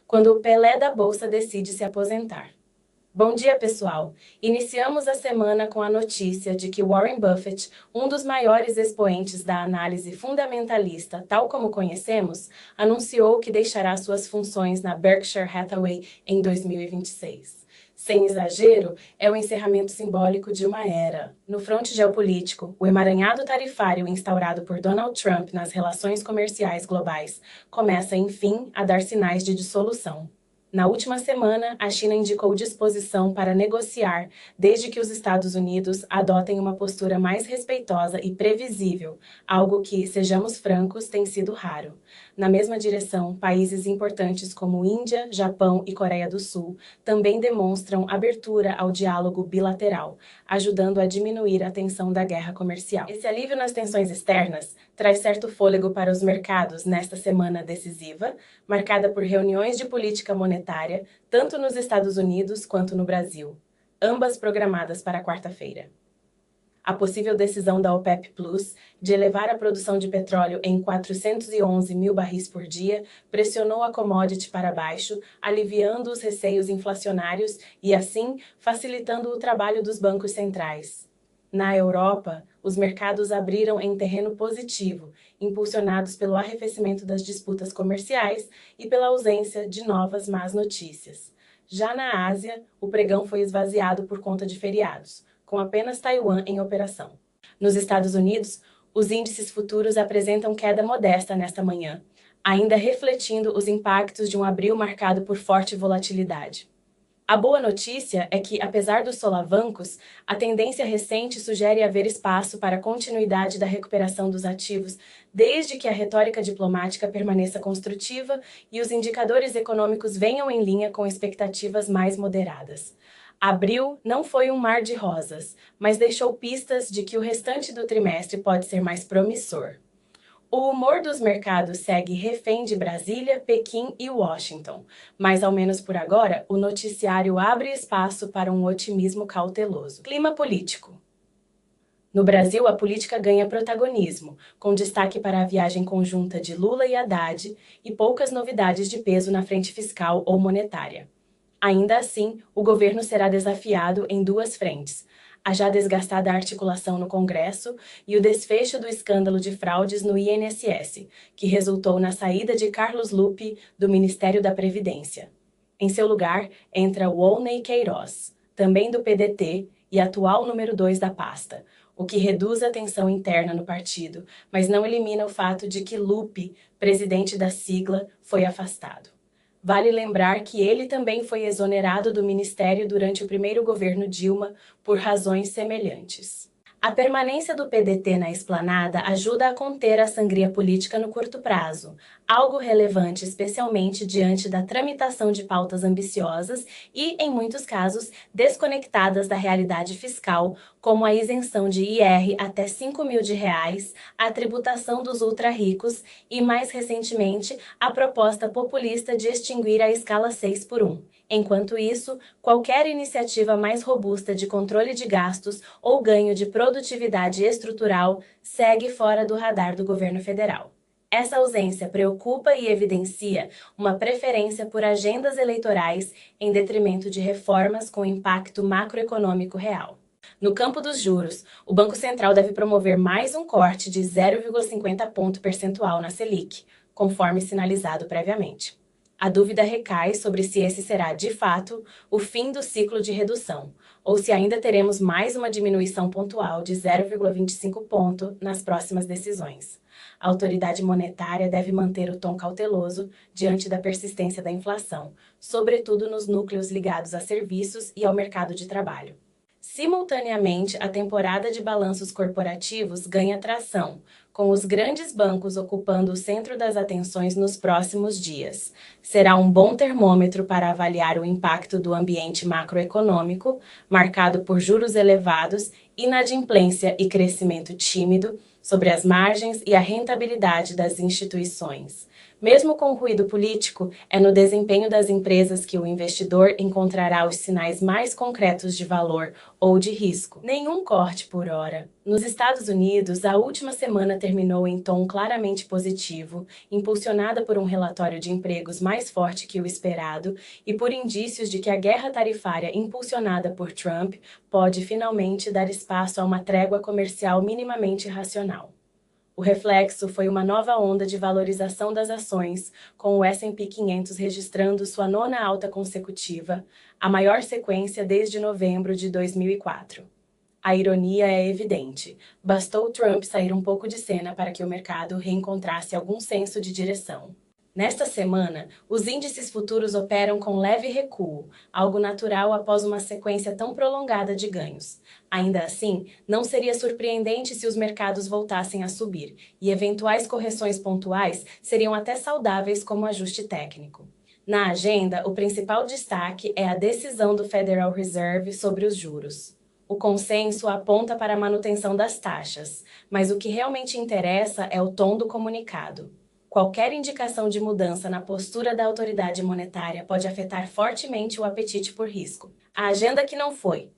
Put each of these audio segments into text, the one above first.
quando o Pelé da Bolsa decide se aposentar. Bom dia, pessoal! Iniciamos a semana com a notícia de que Warren Buffett, um dos maiores expoentes da análise fundamentalista, tal como conhecemos, anunciou que deixará suas funções na Berkshire Hathaway em 2026. Sem exagero, é o encerramento simbólico de uma era. No fronte geopolítico, o emaranhado tarifário instaurado por Donald Trump nas relações comerciais globais começa, enfim, a dar sinais de dissolução. Na última semana, a China indicou disposição para negociar, desde que os Estados Unidos adotem uma postura mais respeitosa e previsível, algo que, sejamos francos, tem sido raro. Na mesma direção, países importantes como Índia, Japão e Coreia do Sul também demonstram abertura ao diálogo bilateral, ajudando a diminuir a tensão da guerra comercial. Esse alívio nas tensões externas traz certo fôlego para os mercados nesta semana decisiva, marcada por reuniões de política monetária, tanto nos Estados Unidos quanto no Brasil, ambas programadas para quarta-feira. A possível decisão da OPEP Plus de elevar a produção de petróleo em 411 mil barris por dia pressionou a commodity para baixo, aliviando os receios inflacionários e, assim, facilitando o trabalho dos bancos centrais. Na Europa, os mercados abriram em terreno positivo, impulsionados pelo arrefecimento das disputas comerciais e pela ausência de novas más notícias. Já na Ásia, o pregão foi esvaziado por conta de feriados, com apenas Taiwan em operação. Nos Estados Unidos, os índices futuros apresentam queda modesta nesta manhã, ainda refletindo os impactos de um abril marcado por forte volatilidade. A boa notícia é que, apesar dos solavancos, a tendência recente sugere haver espaço para a continuidade da recuperação dos ativos, desde que a retórica diplomática permaneça construtiva e os indicadores econômicos venham em linha com expectativas mais moderadas. Abril não foi um mar de rosas, mas deixou pistas de que o restante do trimestre pode ser mais promissor. O humor dos mercados segue refém de Brasília, Pequim e Washington, mas ao menos por agora o noticiário abre espaço para um otimismo cauteloso. Clima político. No Brasil, a política ganha protagonismo, com destaque para a viagem conjunta de Lula e Haddad e poucas novidades de peso na frente fiscal ou monetária. Ainda assim, o governo será desafiado em duas frentes: a já desgastada articulação no Congresso e o desfecho do escândalo de fraudes no INSS, que resultou na saída de Carlos Lupe do Ministério da Previdência. Em seu lugar, entra Volney Queiroz, também do PDT e atual número 2 da pasta, o que reduz a tensão interna no partido, mas não elimina o fato de que Lupe, presidente da sigla, foi afastado. Vale lembrar que ele também foi exonerado do ministério durante o primeiro governo Dilma por razões semelhantes. A permanência do PDT na esplanada ajuda a conter a sangria política no curto prazo, algo relevante especialmente diante da tramitação de pautas ambiciosas e, em muitos casos, desconectadas da realidade fiscal, como a isenção de IR até R$ 5.000, a tributação dos ultra-ricos e, mais recentemente, a proposta populista de extinguir a escala 6 por 1. Enquanto isso, qualquer iniciativa mais robusta de controle de gastos ou ganho de produtividade estrutural segue fora do radar do governo federal. Essa ausência preocupa e evidencia uma preferência por agendas eleitorais em detrimento de reformas com impacto macroeconômico real. No campo dos juros, o Banco Central deve promover mais um corte de 0,50 ponto percentual na Selic, conforme sinalizado previamente. A dúvida recai sobre se esse será, de fato, o fim do ciclo de redução, ou se ainda teremos mais uma diminuição pontual de 0,25 ponto nas próximas decisões. A autoridade monetária deve manter o tom cauteloso diante da persistência da inflação, sobretudo nos núcleos ligados a serviços e ao mercado de trabalho. Simultaneamente, a temporada de balanços corporativos ganha tração, com os grandes bancos ocupando o centro das atenções nos próximos dias. Será um bom termômetro para avaliar o impacto do ambiente macroeconômico, marcado por juros elevados, inadimplência e crescimento tímido, sobre as margens e a rentabilidade das instituições. Mesmo com o ruído político, é no desempenho das empresas que o investidor encontrará os sinais mais concretos de valor ou de risco. Nenhum corte por hora. Nos Estados Unidos, a última semana terminou em tom claramente positivo, impulsionada por um relatório de empregos mais forte que o esperado e por indícios de que a guerra tarifária impulsionada por Trump pode finalmente dar espaço a uma trégua comercial minimamente racional. O reflexo foi uma nova onda de valorização das ações, com o S&P 500 registrando sua nona alta consecutiva, a maior sequência desde novembro de 2004. A ironia é evidente. Bastou Trump sair um pouco de cena para que o mercado reencontrasse algum senso de direção. Nesta semana, os índices futuros operam com leve recuo, algo natural após uma sequência tão prolongada de ganhos. Ainda assim, não seria surpreendente se os mercados voltassem a subir, e eventuais correções pontuais seriam até saudáveis como ajuste técnico. Na agenda, o principal destaque é a decisão do Federal Reserve sobre os juros. O consenso aponta para a manutenção das taxas, mas o que realmente interessa é o tom do comunicado. Qualquer indicação de mudança na postura da autoridade monetária pode afetar fortemente o apetite por risco. A agenda que não foi.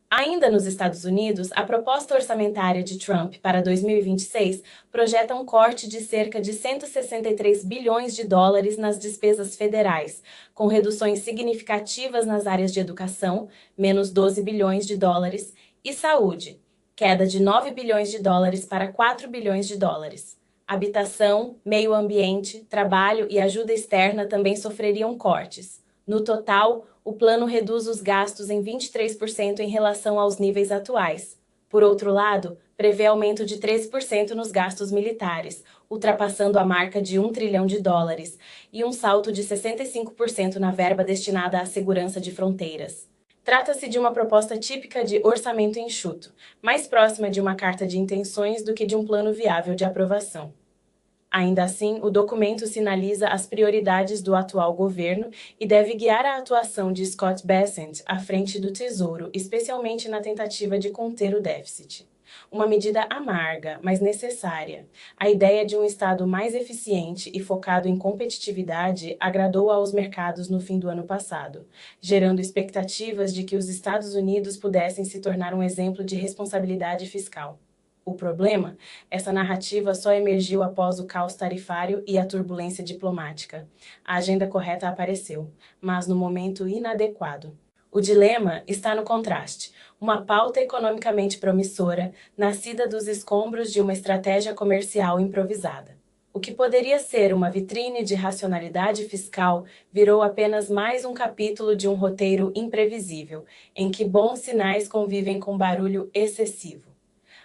Ainda nos Estados Unidos, a proposta orçamentária de Trump para 2026 projeta um corte de cerca de 163 bilhões de dólares nas despesas federais, com reduções significativas nas áreas de educação, menos 12 bilhões de dólares, e saúde, queda de 9 bilhões de dólares para 4 bilhões de dólares. Habitação, meio ambiente, trabalho e ajuda externa também sofreriam cortes. No total, o plano reduz os gastos em 23% em relação aos níveis atuais. Por outro lado, prevê aumento de 13% nos gastos militares, ultrapassando a marca de 1 trilhão de dólares, e um salto de 65% na verba destinada à segurança de fronteiras. Trata-se de uma proposta típica de orçamento enxuto, mais próxima de uma carta de intenções do que de um plano viável de aprovação. Ainda assim, o documento sinaliza as prioridades do atual governo e deve guiar a atuação de Scott Bessent à frente do Tesouro, especialmente na tentativa de conter o déficit. Uma medida amarga, mas necessária. A ideia de um Estado mais eficiente e focado em competitividade agradou aos mercados no fim do ano passado, gerando expectativas de que os Estados Unidos pudessem se tornar um exemplo de responsabilidade fiscal. O problema? Essa narrativa só emergiu após o caos tarifário e a turbulência diplomática. A agenda correta apareceu, mas no momento inadequado. O dilema está no contraste. Uma pauta economicamente promissora, nascida dos escombros de uma estratégia comercial improvisada. O que poderia ser uma vitrine de racionalidade fiscal virou apenas mais um capítulo de um roteiro imprevisível, em que bons sinais convivem com barulho excessivo.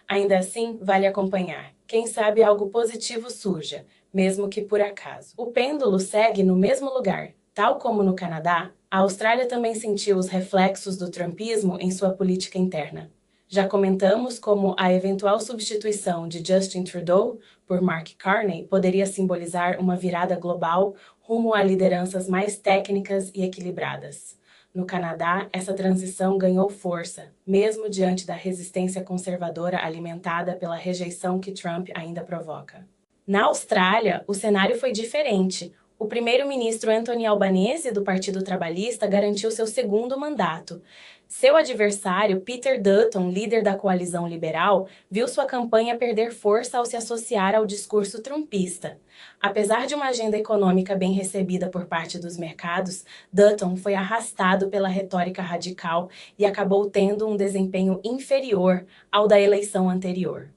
Ainda assim, vale acompanhar. Quem sabe algo positivo surja, mesmo que por acaso. O pêndulo segue no mesmo lugar. Tal como no Canadá, a Austrália também sentiu os reflexos do trumpismo em sua política interna. Já comentamos como a eventual substituição de Justin Trudeau por Mark Carney poderia simbolizar uma virada global rumo a lideranças mais técnicas e equilibradas. No Canadá, essa transição ganhou força, mesmo diante da resistência conservadora alimentada pela rejeição que Trump ainda provoca. Na Austrália, o cenário foi diferente. O primeiro-ministro Anthony Albanese, do Partido Trabalhista, garantiu seu segundo mandato. Seu adversário, Peter Dutton, líder da coalizão liberal, viu sua campanha perder força ao se associar ao discurso trumpista. Apesar de uma agenda econômica bem recebida por parte dos mercados, Dutton foi arrastado pela retórica radical e acabou tendo um desempenho inferior ao da eleição anterior.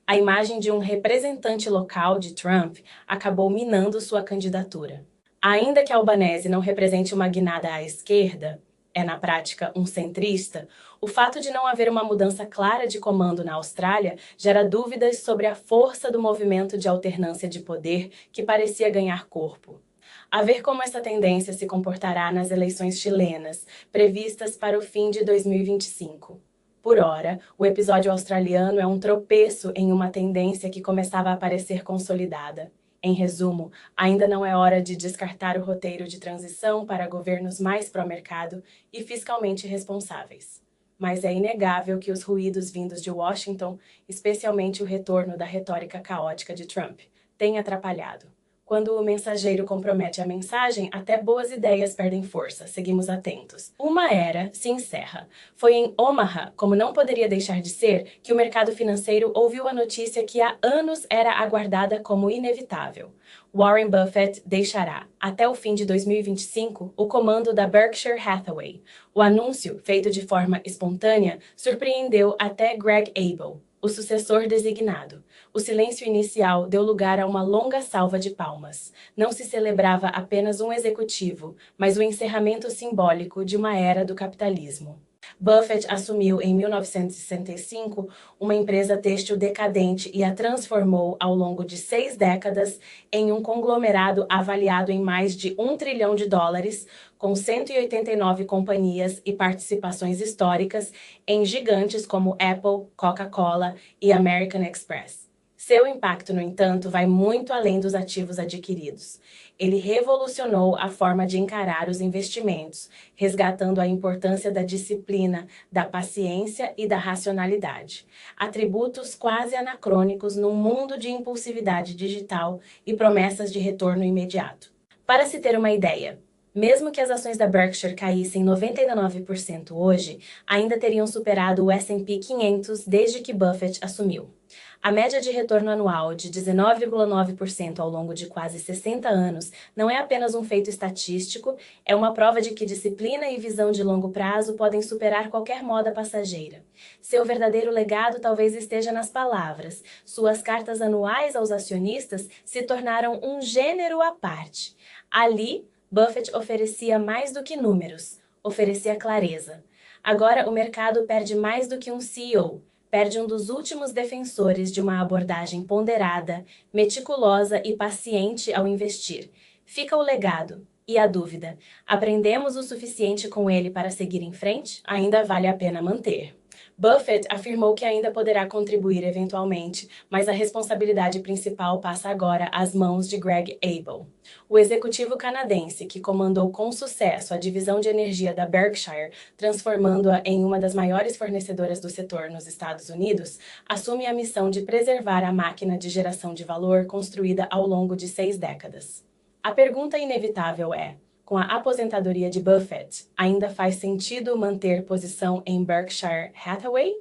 A imagem de um representante local de Trump acabou minando sua candidatura. Ainda que Albanese não represente uma guinada à esquerda, é na prática um centrista, o fato de não haver uma mudança clara de comando na Austrália gera dúvidas sobre a força do movimento de alternância de poder que parecia ganhar corpo. A ver como essa tendência se comportará nas eleições chilenas, previstas para o fim de 2025. Por ora, o episódio australiano é um tropeço em uma tendência que começava a parecer consolidada. Em resumo, ainda não é hora de descartar o roteiro de transição para governos mais pró-mercado e fiscalmente responsáveis. Mas é inegável que os ruídos vindos de Washington, especialmente o retorno da retórica caótica de Trump, têm atrapalhado. Quando o mensageiro compromete a mensagem, até boas ideias perdem força. Seguimos atentos. Uma era se encerra. Foi em Omaha, como não poderia deixar de ser, que o mercado financeiro ouviu a notícia que há anos era aguardada como inevitável. Warren Buffett deixará, até o fim de 2025, o comando da Berkshire Hathaway. O anúncio, feito de forma espontânea, surpreendeu até Greg Abel, o sucessor designado. O silêncio inicial deu lugar a uma longa salva de palmas. Não se celebrava apenas um executivo, mas o encerramento simbólico de uma era do capitalismo. Buffett assumiu em 1965 uma empresa têxtil decadente e a transformou ao longo de 6 décadas em um conglomerado avaliado em mais de US$ 1 trilhão, com 189 companhias e participações históricas em gigantes como Apple, Coca-Cola e American Express. Seu impacto, no entanto, vai muito além dos ativos adquiridos. Ele revolucionou a forma de encarar os investimentos, resgatando a importância da disciplina, da paciência e da racionalidade. Atributos quase anacrônicos num mundo de impulsividade digital e promessas de retorno imediato. Para se ter uma ideia, mesmo que as ações da Berkshire caíssem 99% hoje, ainda teriam superado o S&P 500 desde que Buffett assumiu. A média de retorno anual de 19,9% ao longo de quase 60 anos não é apenas um feito estatístico, é uma prova de que disciplina e visão de longo prazo podem superar qualquer moda passageira. Seu verdadeiro legado talvez esteja nas palavras. Suas cartas anuais aos acionistas se tornaram um gênero à parte. Ali, Buffett oferecia mais do que números, oferecia clareza. Agora o mercado perde mais do que um CEO. Perde um dos últimos defensores de uma abordagem ponderada, meticulosa e paciente ao investir. Fica o legado e a dúvida. Aprendemos o suficiente com ele para seguir em frente? Ainda vale a pena manter. Buffett afirmou que ainda poderá contribuir eventualmente, mas a responsabilidade principal passa agora às mãos de Greg Abel. O executivo canadense, que comandou com sucesso a divisão de energia da Berkshire, transformando-a em uma das maiores fornecedoras do setor nos Estados Unidos, assume a missão de preservar a máquina de geração de valor construída ao longo de 6 décadas. A pergunta inevitável é: com a aposentadoria de Buffett, ainda faz sentido manter posição em Berkshire Hathaway?